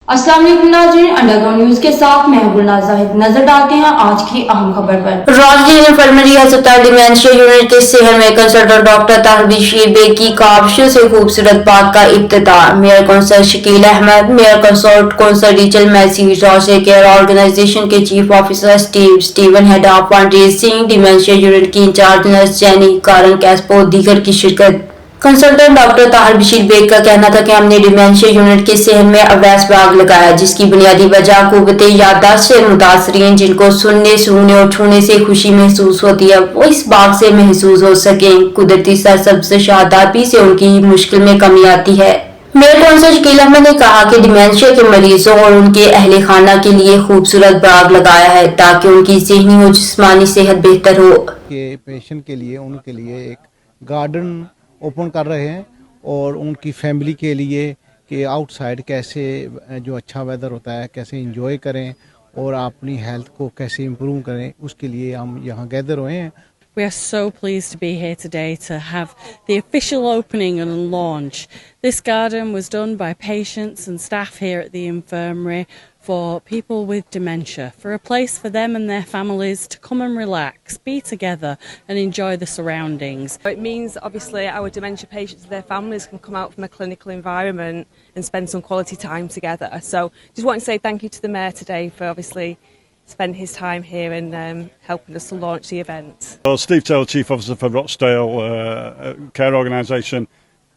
अस्सलाम वालेकुम नाज़रीन, अंडरग्राउंड न्यूज के साथ मैं गुलनाज़ ज़ाहिद। नजर डालते हैं आज की अहम खबर पर। राजगीर इंफर्मरी अस्पताल डिमेंशिया यूनिट के सेहत में कंसल्टेंट डॉक्टर ताहिर बशीर बेग की काबिशों से खूबसूरत बाग का इफ्तिताह। Mayor council Shakeel Ahmed, mayor consult council Rachel Massey, राजगीर केयर ऑर्गेनाइजेशन के chief officer Steven, head of fund raising dementia unit की इंचार्ज नर्स जैनी कारन कैस्पो दीगर की शिरकत। कंसल्टेंट डॉक्टर ताहिर बशीर बेग का कहना था कि हमने डिमेंशिया यूनिट के सेहन में अवैस बाग लगाया, जिसकी बुनियादी वजह कुव्वत याददाश्त से मुतासरीन जिनको सुनने, सूंघने और छूने से खुशी महसूस होती है, वो इस बाग से महसूस हो सकें। कुदरती सरसब्ज़ शादाबी से उनकी मुश्किल में कमी आती है। मेयर कौंसल शकील अहमद ने कहा कि डिमेंशिया के मरीजों और उनके अहले खाना के लिए खूबसूरत बाग लगाया है ताकि उनकी ज़हनी और जिस्मानी सेहत बेहतर हो। पेशेंट के लिए उनके लिए एक गार्डन ओपन कर रहे हैं और उनकी फैमिली के लिए कि आउटसाइड कैसे जो अच्छा वेदर होता है कैसे एंजॉय करें और अपनी हेल्थ को कैसे इम्प्रूव करें, उसके लिए हम यहाँ गैदर हुए हैं। We are so pleased to be here today to have the official opening and launch. This garden was done by patients and staff here at the infirmary for people with dementia, for a place for them and their families to come and relax, be together and enjoy the surroundings. It means obviously our dementia patients and their families can come out from a clinical environment and spend some quality time together. So just want to say thank you to the Mayor today for obviously spend his time here and helping us to launch the event. Well, Steve Taylor, Chief Officer for Rochdale Care Organisation,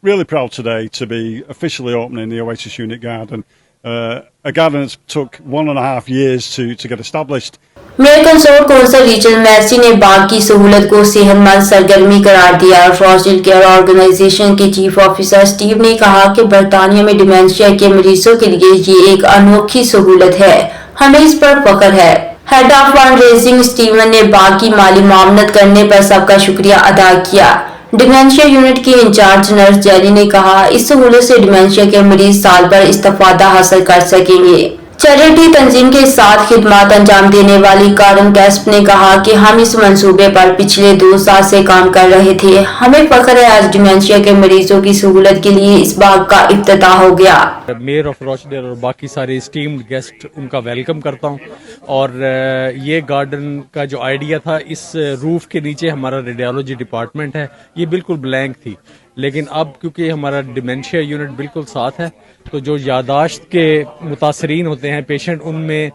really proud today to be officially opening the Oasis Unit Garden, a garden that's took 1.5 years to get established. Mayor consult council Rachel Massey ने बाग की सहूलत को सेहतमंद सरगर्मी करार दिया। राजगीर केयर ऑर्गेनाइजेशन के चीफ ऑफिसर स्टीव ने कहा कि बरतानिया में डिमेंशिया के मरीजों के लिए ये एक अनोखी सहूलत है, हमें इस पर फख्र है। Head of fund raising Steven ने बाग की माली मामनत करने पर सबका शुक्रिया अदा किया। डिमेंशिया यूनिट की इंचार्ज नर्स जैनी ने कहा, इस सहूलत से डिमेंशिया के मरीज साल भर इस्तिफादा हासिल कर सकेंगे। चैरिटी तंजीम के साथ खिदमत अंजाम देने वाली कारन कैस्प ने कहा कि हम इस मंसूबे पर पिछले 2 साल से काम कर रहे थे। हमें फख्र है आज डिमेंशिया के मरीजों की सहूलत के लिए इस बाग का इफ्तिताह हो गया। मेयर ऑफ रॉचडेल और बाकी सारे स्टीम्ड गेस्ट उनका वेलकम करता हूं। और ये गार्डन का जो आइडिया था, इस रूफ के नीचे हमारा रेडियोलॉजी डिपार्टमेंट है, ये बिल्कुल ब्लैंक थी, लेकिन अब क्योंकि हमारा डिमेंशिया यूनिट बिल्कुल साथ है, तो जो यादाश्त के मुतासरीन होते हैं पेशेंट, उनमें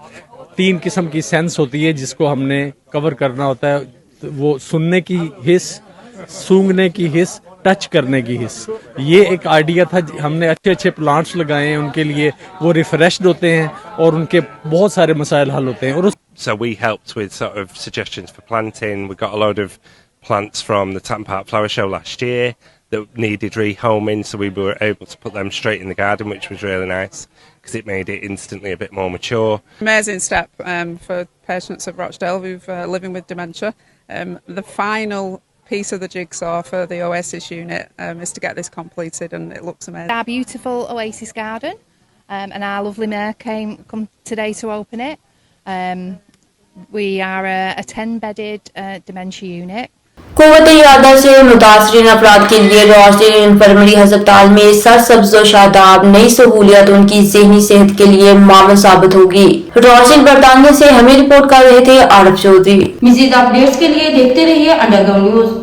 3 किस्म की सेंस होती है जिसको हमने कवर करना होता है। तो वो सुनने की हिस्स, सूंघने की हिस्स, टच करने की हिस्स। ये एक आइडिया था, हमने अच्छे अच्छे प्लांट्स लगाए हैं उनके लिए, वो रिफ्रेश्ड होते हैं और उनके बहुत सारे मसाइल हल होते हैं। और So we helped with sort of suggestions for planting. We got a load of plants from the Tatton Park Flower Show last year that needed rehoming, so we were able to put them straight in the garden, which was really nice because it made it instantly a bit more mature. Amazing step for patients of Rochdale who've living with dementia. The final piece of the jigsaw for the Oasis unit is to get this completed, and it looks amazing. Our beautiful Oasis garden, and our lovely mayor come today to open it. We are a 10-bedded dementia unit. कुव्वत याददाश्त से मुतासरीन अफराद के लिए राजगीर इंफर्मरी अस्पताल में सरसब्ज़ व शादाब नई सहूलियत उनकी ज़हनी सेहत के लिए मामूल साबित होगी। राजगीर बरतानिया से हमें रिपोर्ट कर रहे थे आरफ चौधरी। मज़ीद अपडेट्स के लिए देखते रहिए अंडरग्राउंड न्यूज।